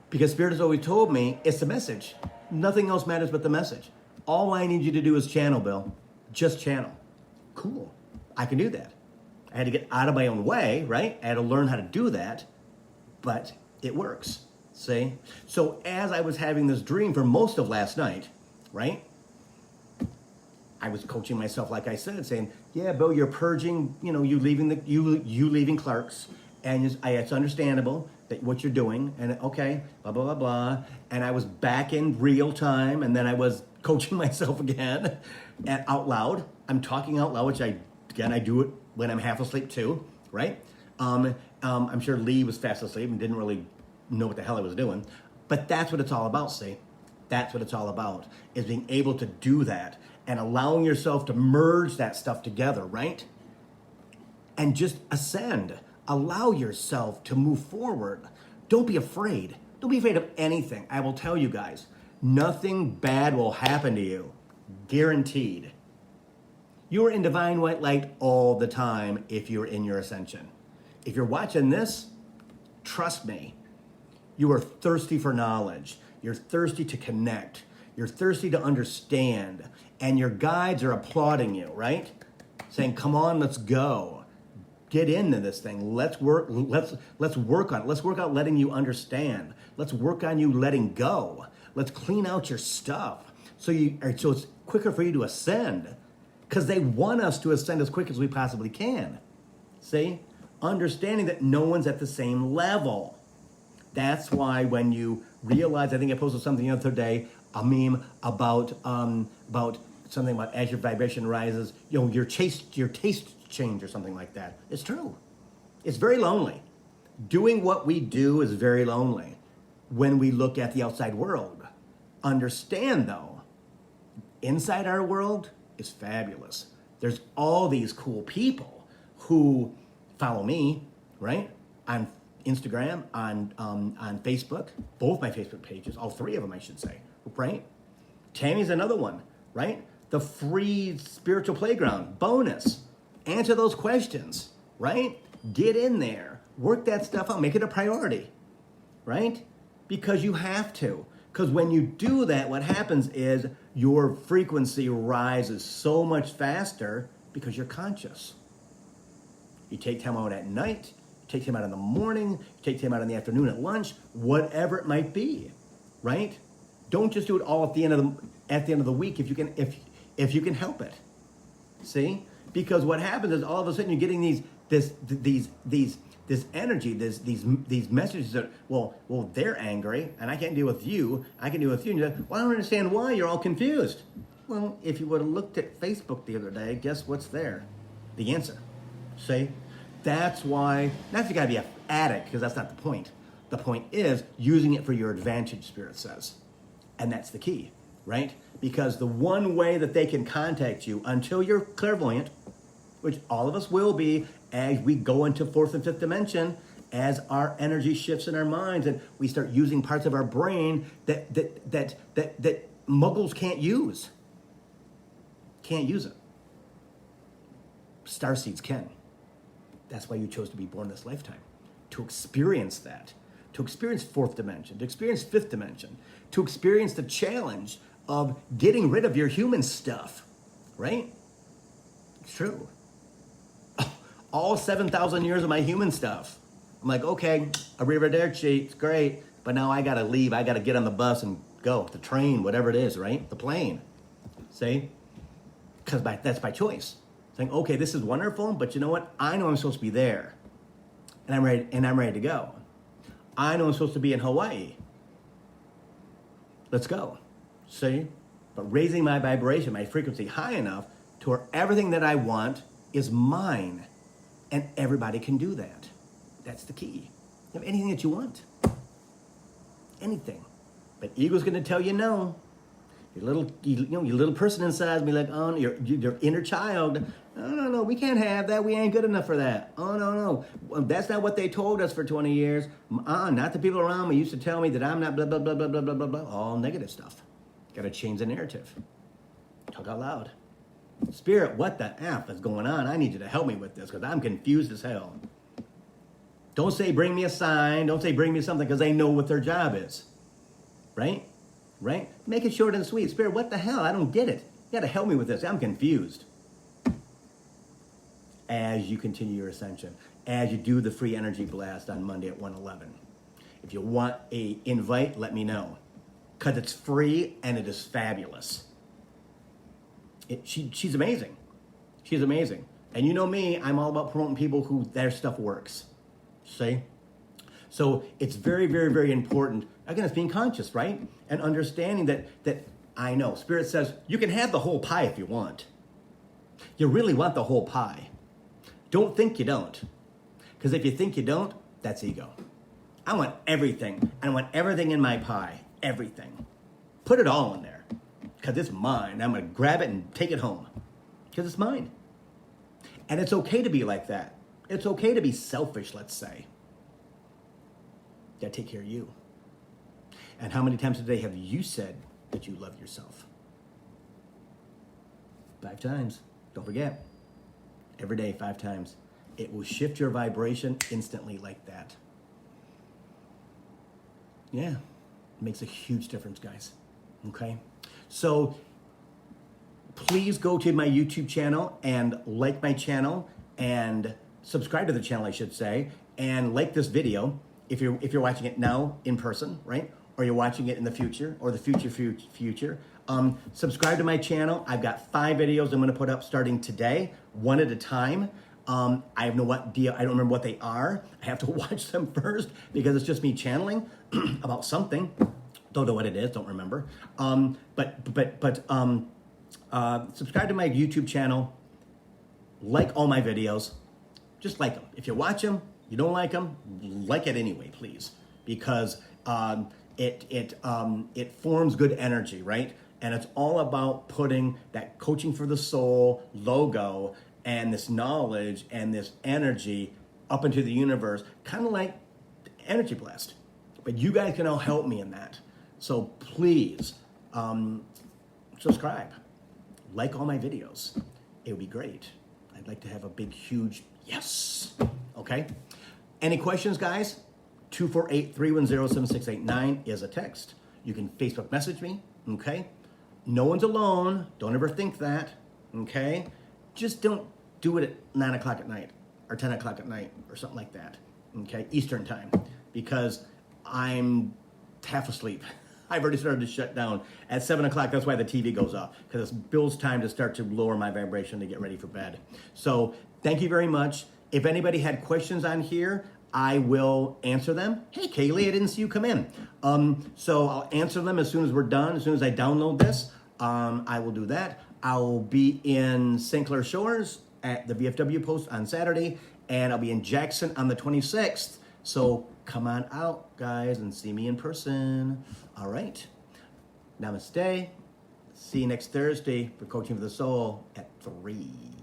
Because Spirit has always told me it's the message. Nothing else matters but the message. All I need you to do is channel, Bill. Just channel. Cool. I can do that. I had to get out of my own way, right? I had to learn how to do that, but it works. See? So as I was having this dream for most of last night, right? I was coaching myself, like I said, saying, yeah, Bill, you're purging, you leaving Clark's, and it's understandable that what you're doing, and okay, blah, blah, blah, blah. And I was back in real time, and then I was coaching myself again, and out loud. I'm talking out loud, which I do it when I'm half asleep too, right? I'm sure Lee was fast asleep and didn't really know what the hell I was doing. But that's what it's all about, see? That's what it's all about, is being able to do that and allowing yourself to merge that stuff together, right? And just ascend. Allow yourself to move forward. Don't be afraid. Don't be afraid of anything. I will tell you guys, nothing bad will happen to you. Guaranteed. You are in divine white light all the time if you're in your ascension. If you're watching this, trust me, you are thirsty for knowledge. You're thirsty to connect. You're thirsty to understand. And your guides are applauding you, right? Saying, come on, let's go. Get into this thing. Let's work on it. Let's work out letting you understand. Let's work on you letting go. Let's clean out your stuff so it's quicker for you to ascend. Because they want us to ascend as quick as we possibly can. See? Understanding that no one's at the same level. That's why when you realize, I think I posted something the other day about something about as your vibration rises, your taste change or something like that. It's true. It's very lonely. Doing what we do is very lonely when we look at the outside world. Understand though, inside our world is fabulous. There's all these cool people who follow me, right? On Instagram, on Facebook, both my Facebook pages, all three of them, I should say, right? Tammy's another one, right? The free spiritual playground bonus. Answer those questions, right? Get in there, work that stuff out, make it a priority, right? Because you have to. Because when you do that, what happens is your frequency rises so much faster because you're conscious. You take time out at night, you take time out in the morning, you take time out in the afternoon at lunch, whatever it might be, right? Don't just do it all at the end of the week if you can help it. See? Because what happens is all of a sudden you're getting this energy, these messages that, well, they're angry and I can't deal with you. I can deal with you. And you're like, well, I don't understand why you're all confused. Well, if you would have looked at Facebook the other day, guess what's there? The answer. See? That's why, not if you gotta be an addict, because that's not the point. The point is using it for your advantage, Spirit says. And that's the key, right? Because the one way that they can contact you until you're clairvoyant, which all of us will be as we go into fourth and fifth dimension, as our energy shifts in our minds and we start using parts of our brain that muggles can't use. Can't use it. Starseeds can. That's why you chose to be born this lifetime. To experience that. To experience fourth dimension. To experience fifth dimension. To experience the challenge of getting rid of your human stuff. Right? It's true. All 7,000 years of my human stuff. I'm like, okay, arrivederci, it's great, but now I gotta leave. I gotta get on the bus and go. The train, whatever it is, right? The plane. See? Because that's by choice. Saying, okay, this is wonderful, but you know what? I know I'm supposed to be there. And I'm ready to go. I know I'm supposed to be in Hawaii. Let's go. See? But raising my vibration, my frequency high enough to where everything that I want is mine. And everybody can do that. That's the key. You have anything that you want. Anything. But ego's going to tell you no. Your little person inside be like, oh, your inner child. No, we can't have that. We ain't good enough for that. Oh, no. Well, that's not what they told us for 20 years. Not the people around me used to tell me that I'm not blah, blah, blah, blah, blah, blah, blah, blah. All negative stuff. Got to change the narrative. Talk out loud. Spirit, what the F is going on? I need you to help me with this because I'm confused as hell. Don't say bring me a sign. Don't say bring me something because they know what their job is. Right? Right? Make it short and sweet. Spirit, what the hell? I don't get it. You got to help me with this. I'm confused. As you continue your ascension, as you do the free energy blast on Monday at 1:11. If you want a invite, let me know. Because it's free and it is fabulous. She's amazing. She's amazing. And you know me, I'm all about promoting people who their stuff works. See? So it's very, very, very important. Again, it's being conscious, right? And understanding that I know. Spirit says, you can have the whole pie if you want. You really want the whole pie. Don't think you don't. Because if you think you don't, that's ego. I want everything. I want everything in my pie. Everything. Put it all in there. Because it's mine. I'm going to grab it and take it home. Because it's mine. And it's okay to be like that. It's okay to be selfish, let's say. You got to take care of you. And how many times today have you said that you love yourself? 5 times. Don't forget. Every day, 5 times. It will shift your vibration instantly like that. Yeah. It makes a huge difference, guys. Okay? So please go to my YouTube channel and like my channel and subscribe to the channel, I should say, and like this video if you're watching it now in person, right? Or you're watching it in the future or the future. Subscribe to my channel. I've got 5 videos I'm going to put up starting today, one at a time. I have no idea. I don't remember what they are. I have to watch them first because it's just me channeling about something. Don't know what it is, don't remember. Subscribe to my YouTube channel. Like all my videos. Just like them. If you watch them, you don't like them, like it anyway, please. Because it forms good energy, right? And it's all about putting that Coaching for the Soul logo and this knowledge and this energy up into the universe, kind of like Energy Blast. But you guys can all help me in that. So please, subscribe. Like all my videos. It would be great. I'd like to have a big, huge yes. Okay? Any questions, guys? 248-310-7689 is a text. You can Facebook message me, okay? No one's alone. Don't ever think that, okay? Just don't do it at 9 o'clock at night or 10 o'clock at night or something like that, okay? Eastern time, because I'm half asleep. I've already started to shut down. At 7 o'clock, that's why the TV goes off, because it's Bill's time to start to lower my vibration to get ready for bed. So thank you very much. If anybody had questions on here, I will answer them. Hey, Kaylee, I didn't see you come in. So I'll answer them as soon as we're done, as soon as I download this. I will do that. I'll be in St. Clair Shores at the VFW Post on Saturday, and I'll be in Jackson on the 26th. So come on out, guys, and see me in person. All right. Namaste. See you next Thursday for Coaching for the Soul at 3.